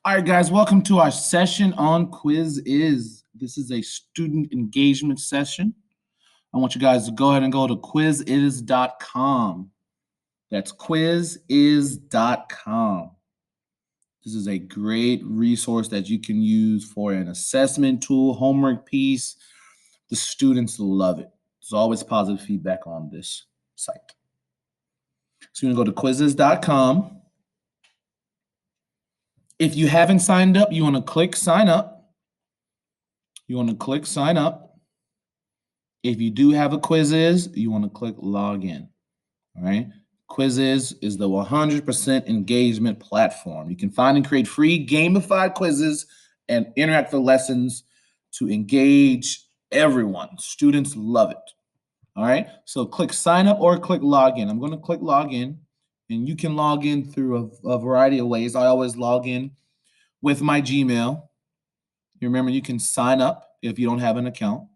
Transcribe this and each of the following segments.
All right, guys, welcome to our session on Quizizz. This is a student engagement session. I want you guys to go ahead and go to quizizz.com. That's quizizz.com. This is a great resource that you can use for an assessment tool, homework piece. The students love it. There's always positive feedback on this site. So you're going to go to quizizz.com. If you haven't signed up, you want to click sign up. You want to click sign up. If you do have a Quizizz, you want to click login. All right. Quizizz is the 100% engagement platform. You can find and create free gamified quizzes and interactive lessons to engage everyone. Students love it. All right. So click sign up or click login. I'm going to click login, and you can log in through a variety of ways. I always log in with my Gmail. You remember, you can sign up if you don't have an account.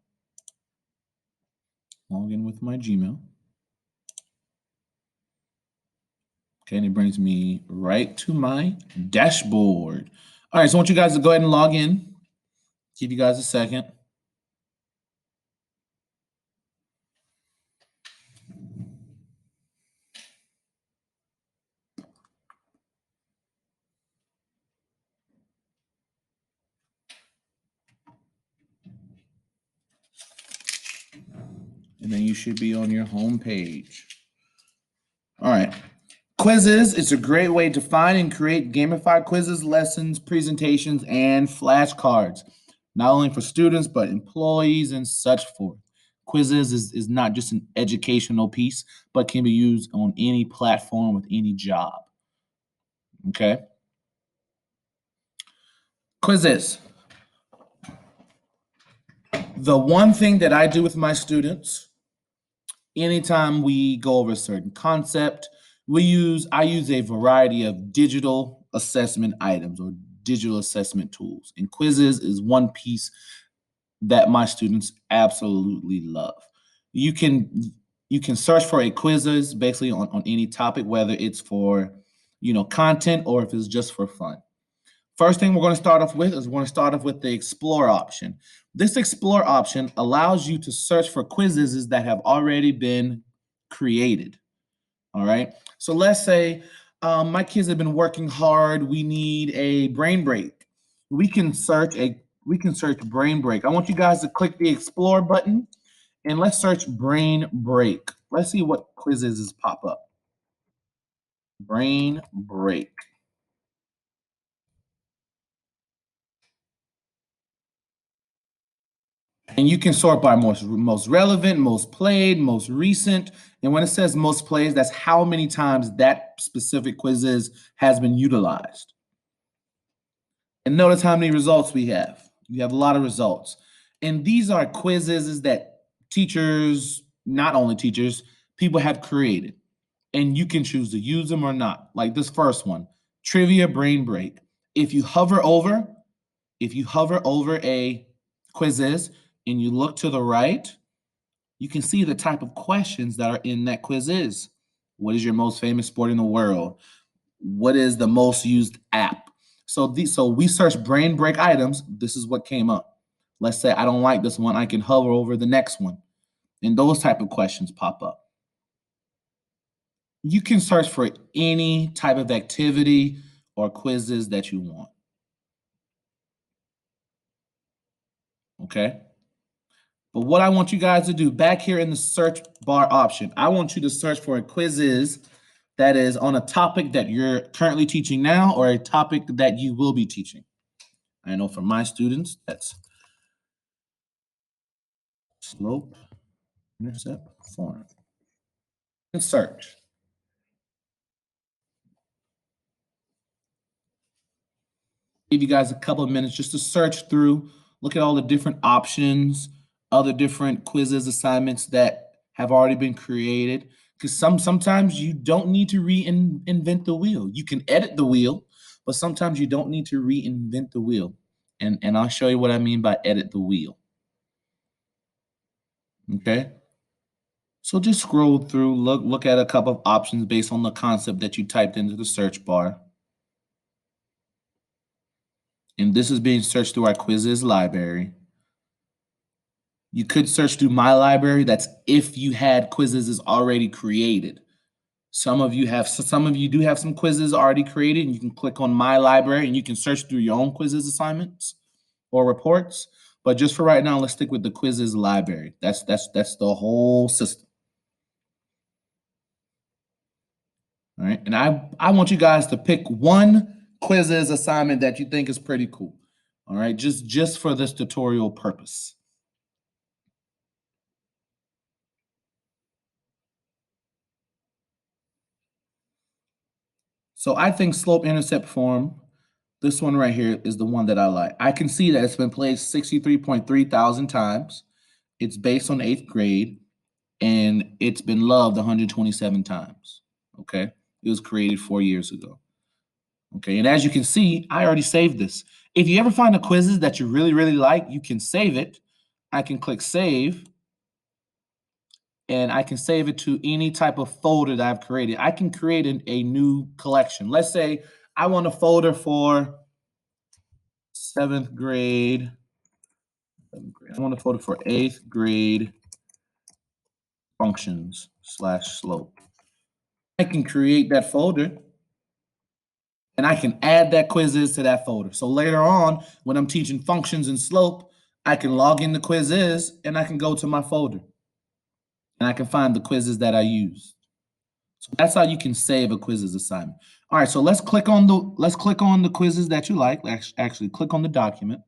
Log in with my Gmail. Okay, and it brings me right to my dashboard. All right, so I want you guys to go ahead and log in. Give you guys a second. And then you should be on your home page. All right. Quizizz is a great way to find and create gamified quizzes, lessons, presentations, and flashcards, not only for students, but employees and such forth. Quizizz is not just an educational piece, but can be used on any platform with any job. Okay? Quizizz. The one thing that I do with my students, anytime we go over a certain concept, I use a variety of digital assessment items or digital assessment tools. And Quizizz is one piece that my students absolutely love. You can you can search for a Quizizz basically on any topic, whether it's for content or if it's just for fun. First thing we're going to start off with is we're going to start off with the Explore option. This Explore option allows you to search for quizzes that have already been created. All right. So let's say my kids have been working hard. We need a brain break. We can search brain break. I want you guys to click the Explore button and let's search brain break. Let's see what quizzes pop up. Brain break. And you can sort by most relevant, most played, most recent. And when it says most plays, that's how many times that specific quizzes has been utilized. And notice how many results we have. We have a lot of results. And these are quizzes that teachers, not only teachers, people have created. And you can choose to use them or not. Like this first one, trivia brain break. If you hover over, a quizzes and you look to the right, you can see the type of questions that are in that quizzes. What is your most famous sport in the world? What is the most used app? So we search brain break items. This is what came up. Let's say I don't like this one. I can hover over the next one, and those type of questions pop up. You can search for any type of activity or quizzes that you want. Okay. But what I want you guys to do back here in the search bar option, I want you to search for a quizzes that is on a topic that you're currently teaching now or a topic that you will be teaching. I know for my students, that's slope, intercept, form. And search. Give you guys a couple of minutes just to search through, look at all the different options, other different quizzes, assignments that have already been created. Because sometimes you don't need to reinvent the wheel. You can edit the wheel, but sometimes you don't need to reinvent the wheel. And I'll show you what I mean by edit the wheel. Okay. So just scroll through, look at a couple of options based on the concept that you typed into the search bar. and this is being searched through our Quizizz library. You could search through my library. That's if you had Quizizz already created. Some of you do have some quizzes already created, and you can click on my library and you can search through your own Quizizz assignments or reports. But just for right now, let's stick with the Quizizz library. That's the whole system. All right. And I want you guys to pick one Quizizz assignment that you think is pretty cool. All right, just for this tutorial purpose. So I think slope intercept form, this one right here is the one that I like. I can see that it's been played 63.3 thousand times. It's based on 8th grade, and it's been loved 127 times. Okay. It was created 4 years ago. Okay. And as you can see, I already saved this. If you ever find a Quizizz that you really, really like, you can save it. I can click save, and I can save it to any type of folder that I've created. I can create a new collection. Let's say I want a folder for 7th grade. I want a folder for 8th grade functions / slope. I can create that folder, and I can add that Quizizz to that folder. So later on, when I'm teaching functions and slope, I can log into Quizizz and I can go to my folder and I can find the quizzes that I use. So that's how you can save a Quizizz assignment. All right, so let's click on the quizzes that you like. Actually, click on the document,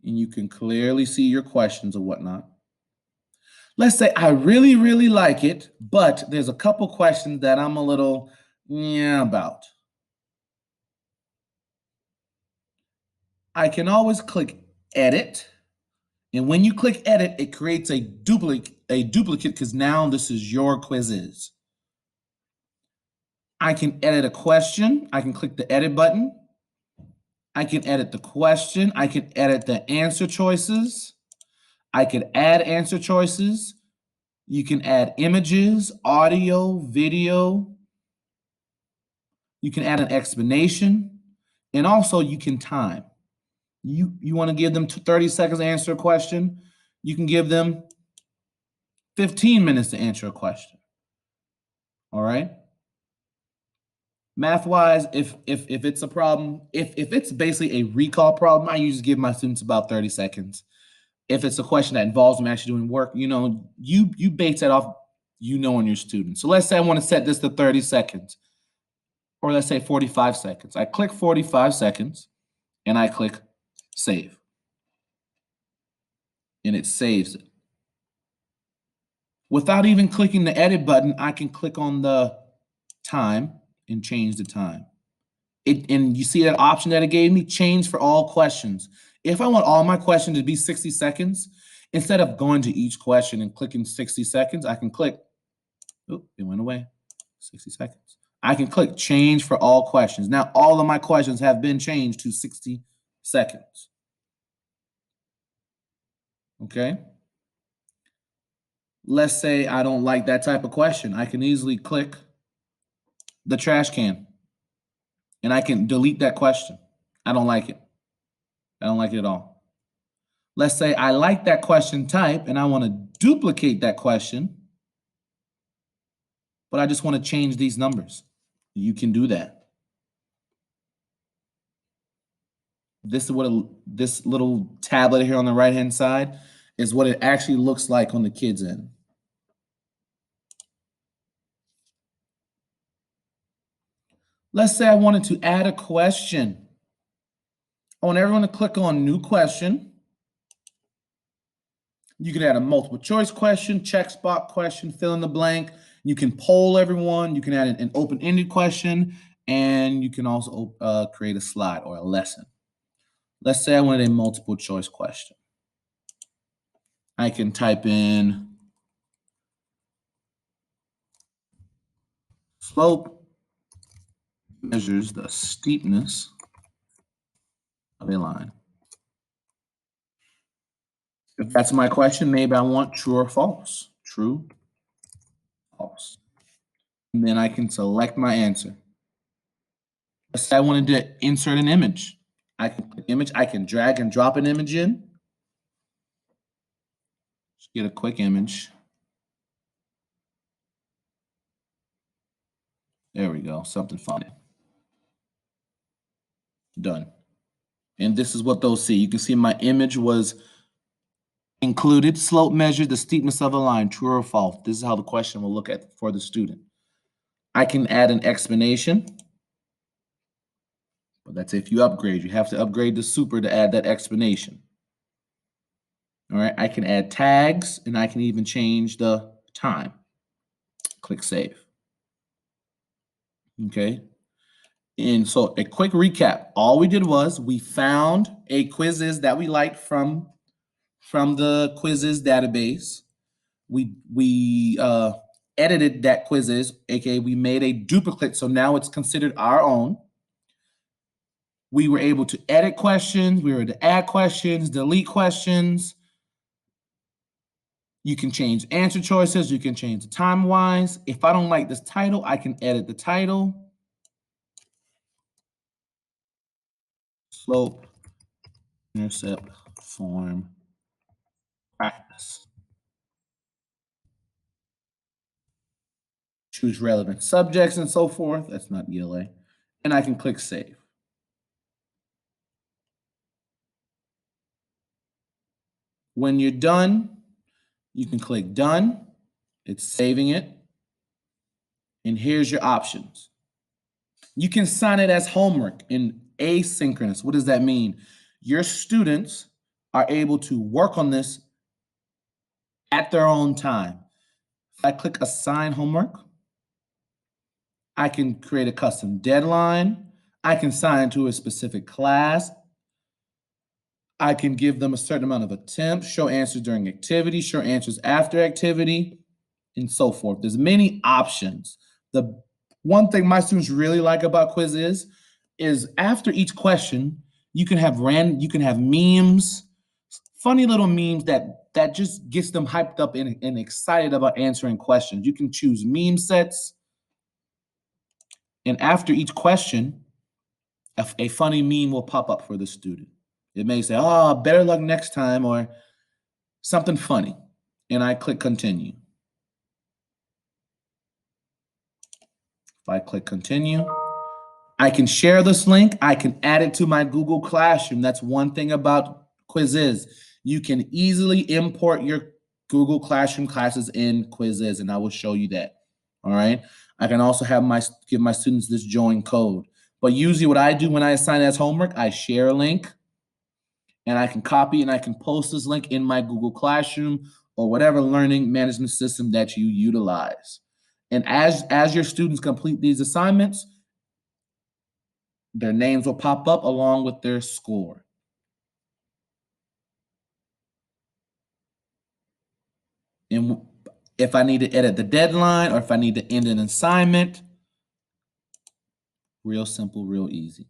and you can clearly see your questions or whatnot. Let's say I really, really like it, but there's a couple questions that I'm a little about. I can always click edit, and when you click edit, it creates a duplicate because now this is your Quizizz. I can edit a question. I can click the edit button. I can edit the question. I can edit the answer choices. I can add answer choices. You can add images, audio, video. You can add an explanation. And also you can time. You want to give them 30 seconds to answer a question. You can give them 15 minutes to answer a question. All right. Math-wise, if it's a problem, if it's basically a recall problem, I usually give my students about 30 seconds. If it's a question that involves them actually doing work, you base that off knowing your students. So let's say I want to set this to 30 seconds, or let's say 45 seconds. I click 45 seconds, and I click save, and it saves it. Without even clicking the edit button, I can click on the time and change the time. And you see that option that it gave me, change for all questions. If I want all my questions to be 60 seconds, instead of going to each question and clicking 60 seconds, I can click, oh, it went away, 60 seconds. I can click change for all questions. Now all of my questions have been changed to 60 seconds. Okay. Let's say I don't like that type of question. I can easily click the trash can and I can delete that question. I don't like it. I don't like it at all. Let's say I like that question type and I want to duplicate that question, but I just want to change these numbers. You can do that. This is what this little tablet here on the right-hand side is what it actually looks like on the kids' end. Let's say I wanted to add a question. I want everyone to click on new question. You can add a multiple choice question, check spot question, fill in the blank. You can poll everyone. You can add an open-ended question, and you can also create a slide or a lesson. Let's say I wanted a multiple choice question. I can type in slope measures the steepness of a line. If that's my question, maybe I want true or false. True, false. And then I can select my answer. Let's say I wanted to insert an image. I can click image, I can drag and drop an image in. Just get a quick image. There we go, something funny. Done. And this is what they'll see. You can see my image was included. Slope measures the steepness of a line, true or false. This is how the question will look at for the student. I can add an explanation, but that's if you upgrade. You have to upgrade to super to add that explanation. All right, I can add tags, and I can even change the time. Click save. Okay. And so a quick recap. All we did was we found a Quizizz that we liked from the Quizizz database. We edited that Quizizz, aka we made a duplicate, so now it's considered our own. We were able to edit questions, we were able to add questions, delete questions. You can change answer choices, you can change the time-wise. If I don't like this title, I can edit the title. Slope, intercept, form, practice. Choose relevant subjects and so forth. That's not ELA. And I can click save. When you're done, you can click done. It's saving it. And here's your options. You can sign it as homework in asynchronous. What does that mean? Your students are able to work on this at their own time. If I click assign homework, I can create a custom deadline. I can sign to a specific class. I can give them a certain amount of attempts, show answers during activity, show answers after activity, and so forth. There's many options. The one thing my students really like about Quizizz is after each question, you can have memes, funny little memes that just gets them hyped up and excited about answering questions. You can choose meme sets, and after each question, a funny meme will pop up for the student. It may say, "Oh, better luck next time," or something funny, and I click continue. If I click continue, I can share this link. I can add it to my Google Classroom. That's one thing about Quizizz. You can easily import your Google Classroom classes in Quizizz, and I will show you that. All right. I can also give my students this join code. But usually what I do when I assign as homework, I share a link, and I can copy and I can post this link in my Google Classroom or whatever learning management system that you utilize. And as your students complete these assignments, their names will pop up along with their score. And if I need to edit the deadline or if I need to end an assignment, real simple, real easy.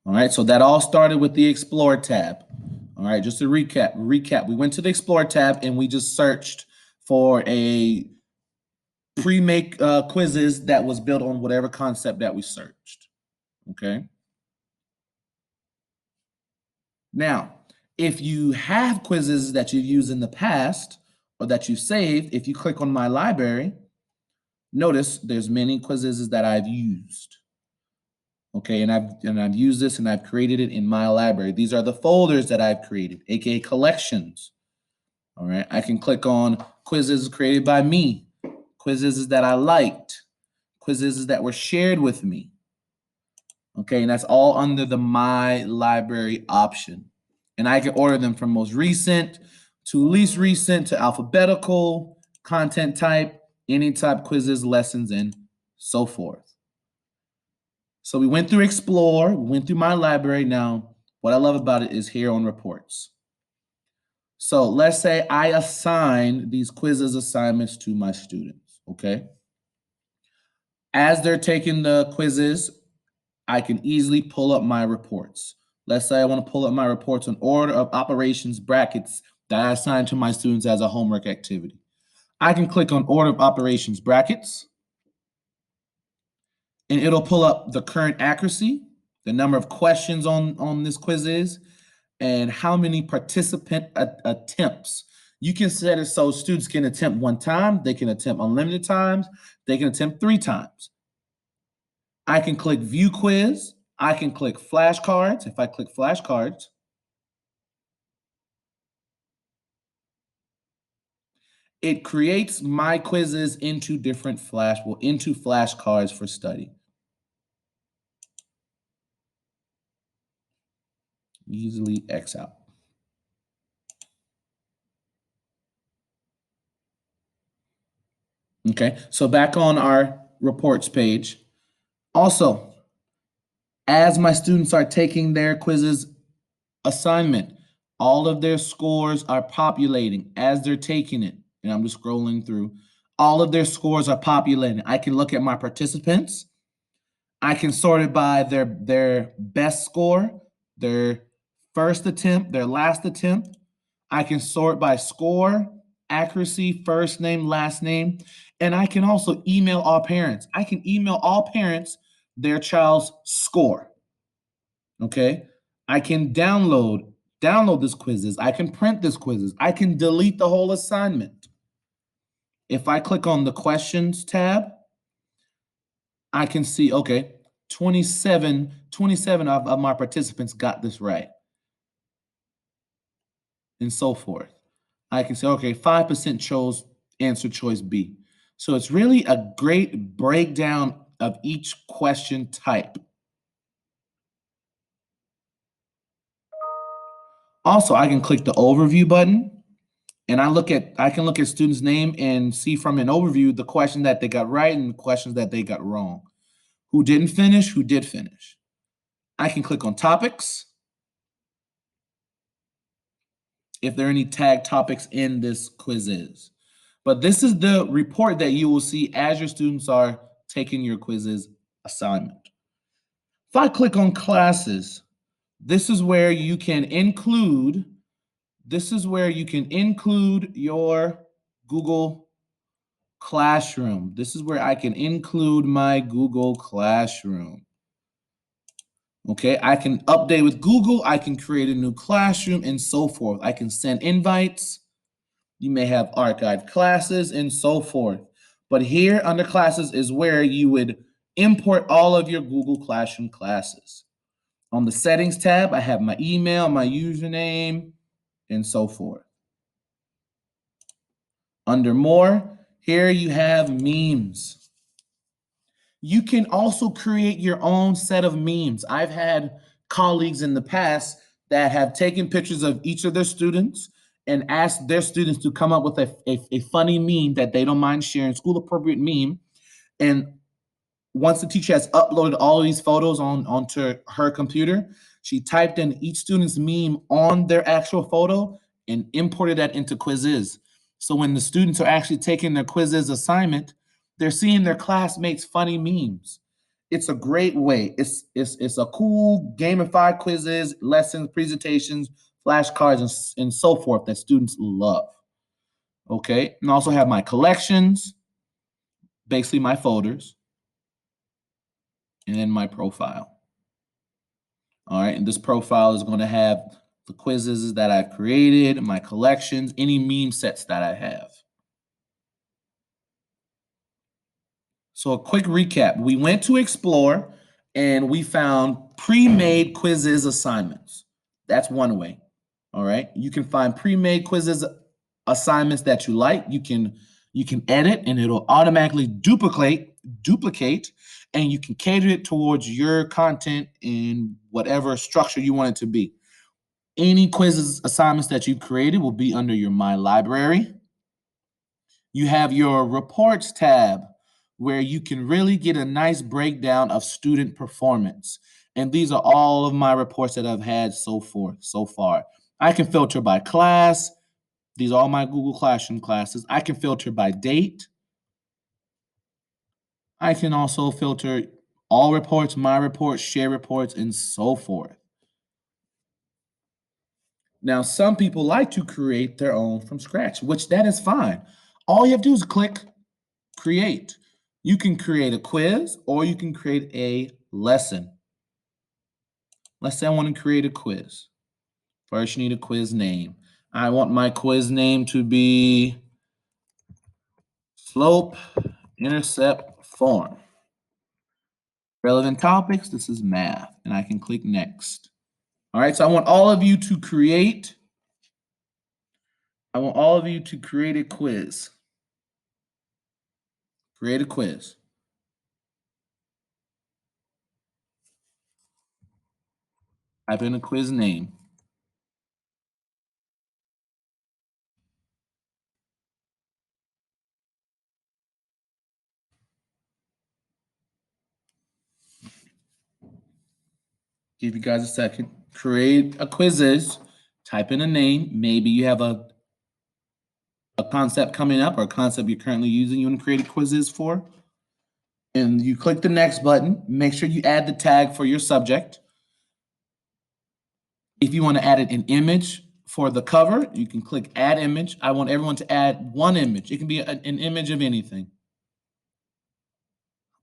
All right, so that all started with the Explore tab. All right, just to recap. We went to the Explore tab and we just searched for a pre-make Quizizz that was built on whatever concept that we searched. Okay. Now, if you have Quizizz that you've used in the past or that you've saved, if you click on my library, notice there's many Quizizz that I've used. Okay, and I've used this and I've created it in my library. These are the folders that I've created, aka collections. All right, I can click on Quizizz created by me, Quizizz that I liked, Quizizz that were shared with me. Okay, and that's all under the My Library option. And I can order them from most recent to least recent to alphabetical, content type, any type Quizizz, lessons, and so forth. So we went through Explore, we went through My Library. Now, what I love about it is here on reports. So let's say I assign these Quizizz assignments to my students, okay? As they're taking the Quizizz, I can easily pull up my reports. Let's say I want to pull up my reports on order of operations brackets that I assign to my students as a homework activity. I can click on order of operations brackets. and it'll pull up the current accuracy, the number of questions on this quiz is, and how many participant attempts. You can set it so students can attempt one time, they can attempt unlimited times, they can attempt 3 times. I can click view quiz, I can click flashcards. If I click flashcards, it creates my quizzes into into flashcards for study. Easily X out. Okay, so back on our reports page. Also, as my students are taking their quizzes assignment, all of their scores are populating as they're taking it. And I'm just scrolling through. All of their scores are populating. I can look at my participants. I can sort it by their best score, their first attempt, their last attempt. I can sort by score, accuracy, first name, last name, and I can also email all parents. I can email all parents their child's score. Okay? I can download this quizzes. I can print this quizzes. I can delete the whole assignment. If I click on the questions tab, I can see, okay, 27 of my participants got this right, and so forth. I can say, okay, 5% chose answer choice B. So it's really a great breakdown of each question type. Also, I can click the overview button and I can look at students' name and see from an overview the question that they got right and the questions that they got wrong. Who didn't finish, who did finish. I can click on topics if there are any tag topics in this Quizizz. But this is the report that you will see as your students are taking your Quizizz assignment. If I click on classes, this is where you can include your Google Classroom. This is where I can include my Google Classroom. Okay, I can update with Google, I can create a new classroom and so forth. I can send invites. You may have archived classes and so forth. But here under classes is where you would import all of your Google Classroom classes. On the settings tab, I have my email, my username, and so forth. Under more, here you have memes. You can also create your own set of memes. I've had colleagues in the past that have taken pictures of each of their students and asked their students to come up with a funny meme that they don't mind sharing, school appropriate meme. And once the teacher has uploaded all of these photos onto her computer, she typed in each student's meme on their actual photo and imported that into Quizizz. So when the students are actually taking their Quizizz assignment, they're seeing their classmates' funny memes. It's a great way. It's a cool gamified Quizizz, lessons, presentations, flashcards, and so forth that students love. Okay, and I also have my collections, basically my folders, and then my profile. All right, and this profile is going to have the quizzes that I've created, my collections, any meme sets that I have. So a quick recap. We went to Explore and we found pre-made Quizizz assignments. That's one way. All right. You can find pre-made Quizizz assignments that you like. You can edit and it'll automatically duplicate, and you can cater it towards your content in whatever structure you want it to be. Any quizzes assignments that you created will be under your My Library. You have your reports tab where you can really get a nice breakdown of student performance. And these are all of my reports that I've had so far. I can filter by class. These are all my Google Classroom classes. I can filter by date. I can also filter all reports, my reports, share reports, and so forth. Now, some people like to create their own from scratch, which that is fine. All you have to do is click create. You can create a quiz or you can create a lesson. Let's say I want to create a quiz. First, you need a quiz name. I want my quiz name to be slope intercept form. Relevant topics, this is math, and I can click next. All right, so I want all of you to create a quiz. Create a quiz. Type in a quiz name. Give you guys a second. Create a Quizizz. Type in a name. Maybe you have a concept coming up or a concept you're currently using you want to create a Quizizz for. And you click the next button. Make sure you add the tag for your subject. If you want to add an image for the cover, you can click add image. I want everyone to add one image. It can be an image of anything.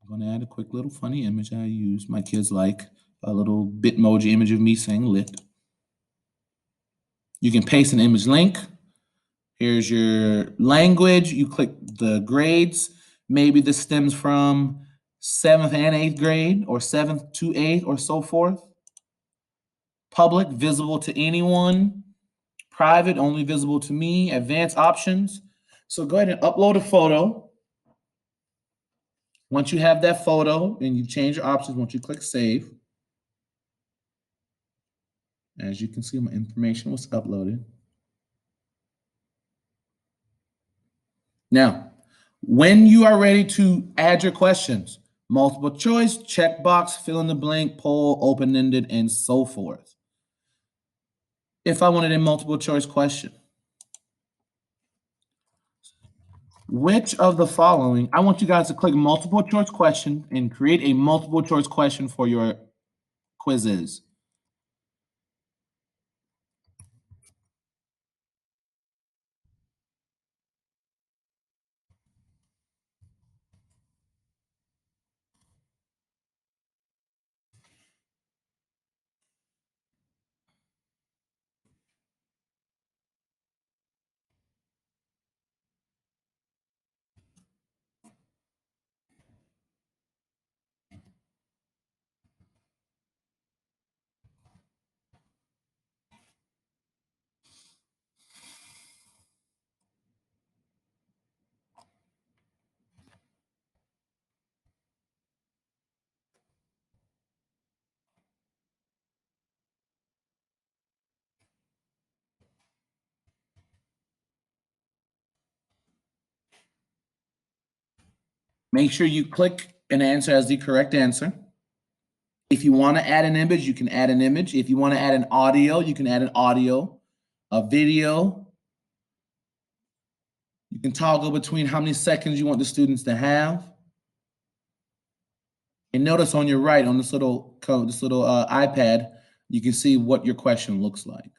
I'm going to add a quick little funny image I use. My kids like a little Bitmoji image of me saying lit. You can paste an image link. Here's your language. You click the grades. Maybe this stems from 7th and 8th grade or 7th to 8th or so forth. Public, visible to anyone. Private, only visible to me. Advanced options. So go ahead and upload a photo. Once you have that photo and you change your options, once you click save, as you can see, my information was uploaded. Now, when you are ready to add your questions, multiple choice, checkbox, fill in the blank, poll, open-ended, and so forth. If I wanted a multiple choice question, which of the following, I want you guys to click multiple choice question and create a multiple choice question for your quizzes. Make sure you click an answer as the correct answer. If you want to add an image, you can add an image. If you want to add an audio, you can add an audio, a video. You can toggle between how many seconds you want the students to have. And notice on your right, on this little iPad, you can see what your question looks like.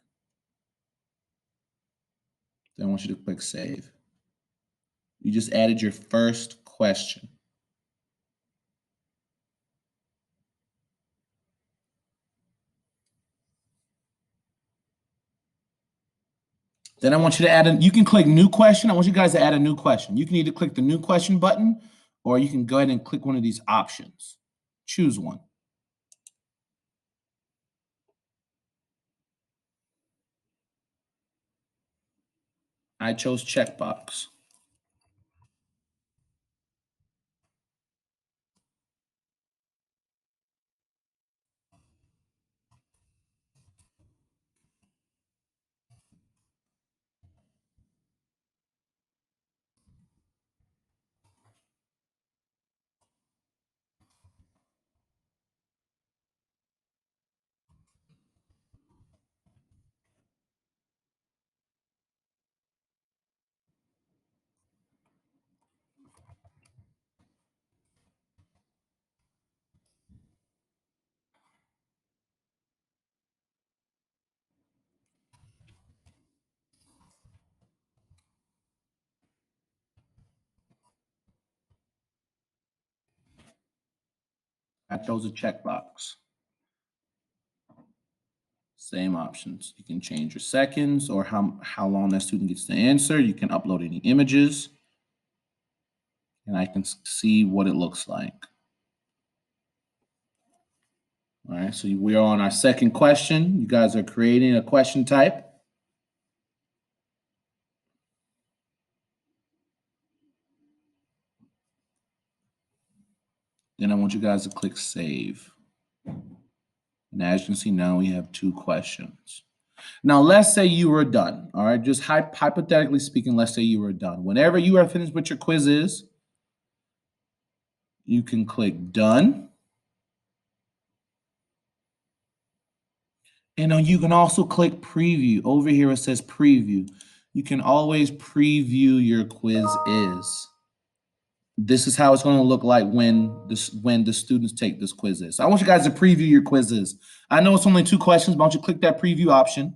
Then I want you to click save. You just added your first question. Then I want you to add you can click new question. I want you guys to add a new question. You can either click the new question button or you can go ahead and click one of these options. Choose one. I chose checkbox. That shows a checkbox. Same options. You can change your seconds or how long that student gets to answer. You can upload any images, and I can see what it looks like. All right, so we are on our second question. You guys are creating a question type. Then I want you guys to click save. And as you can see now, we have 2 questions. Now, let's say you were done. All right, just hypothetically speaking, let's say you were done. Whenever you are finished with your Quizizz, you can click done. And you can also click preview. Over here it says preview. You can always preview your Quizizz. This is how it's going to look like when the students take this Quizizz. So I want you guys to preview your Quizizz. I know it's only 2 questions, but why don't you click that preview option?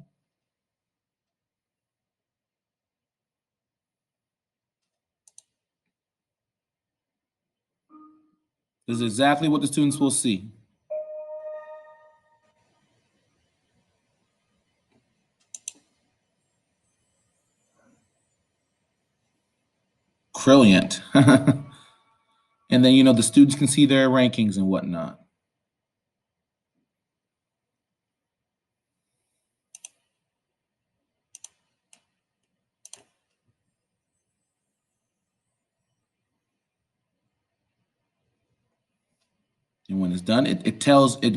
This is exactly what the students will see. Brilliant. And then, the students can see their rankings and whatnot. And when it's done, it tells it,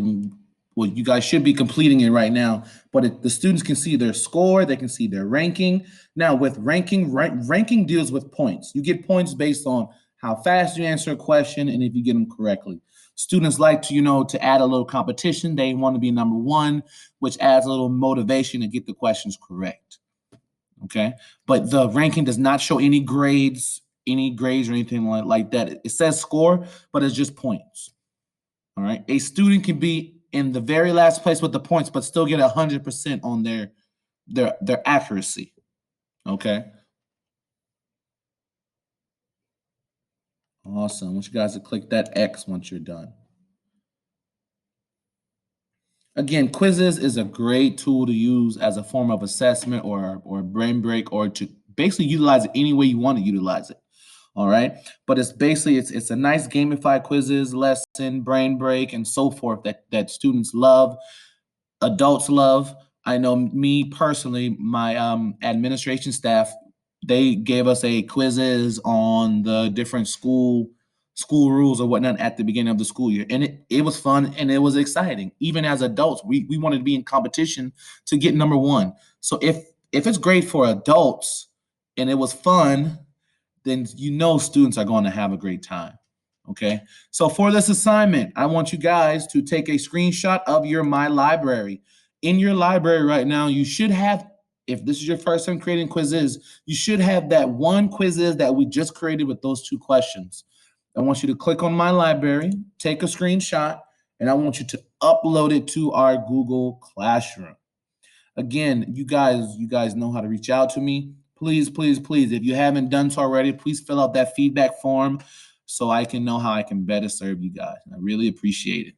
well, you guys should be completing it right now, but the students can see their score, they can see their ranking. Now, with ranking deals with points. You get points based on how fast you answer a question and if you get them correctly. Students like to add a little competition. They want to be number 1, which adds a little motivation to get the questions correct. Okay, but the ranking does not show any grades or anything like that. It says score, but it's just points. All right. A student can be in the very last place with the points, but still get 100% on their accuracy. Okay. Awesome. I want you guys to click that X once you're done. Again, Quizizz is a great tool to use as a form of assessment or brain break, or to basically utilize it any way you want to utilize it. All right. But it's basically it's a nice gamified Quizizz lesson, brain break, and so forth that students love, adults love. I know me personally, my administration staff, they gave us a Quizizz on the different school rules or whatnot at the beginning of the school year. And it was fun and it was exciting. Even as adults, we wanted to be in competition to get number 1. So if it's great for adults and it was fun, then students are going to have a great time. Okay. So for this assignment, I want you guys to take a screenshot of your My Library. In your library right now, you should have, if this is your first time creating Quizizz, you should have that one Quizizz that we just created with those 2 questions. I want you to click on My Library, take a screenshot, and I want you to upload it to our Google Classroom. Again, you guys know how to reach out to me. Please, please, please, if you haven't done so already, please fill out that feedback form so I can know how I can better serve you guys. I really appreciate it.